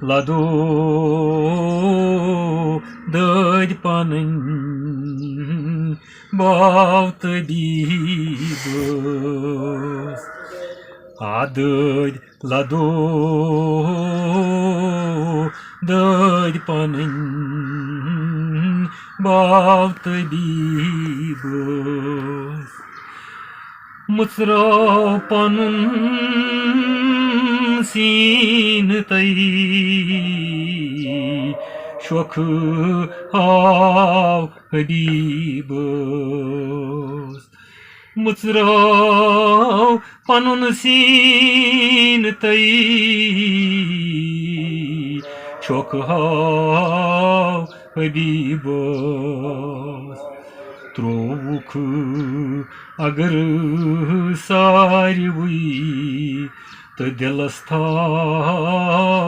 Lado dădi panân baută bibăs adădi lado dădi panân baută bibăs muțra panân sin tăi șocă au bibăs muțrau panun sin tăi șocă au bibăs trovucă agar sari ui te de la sta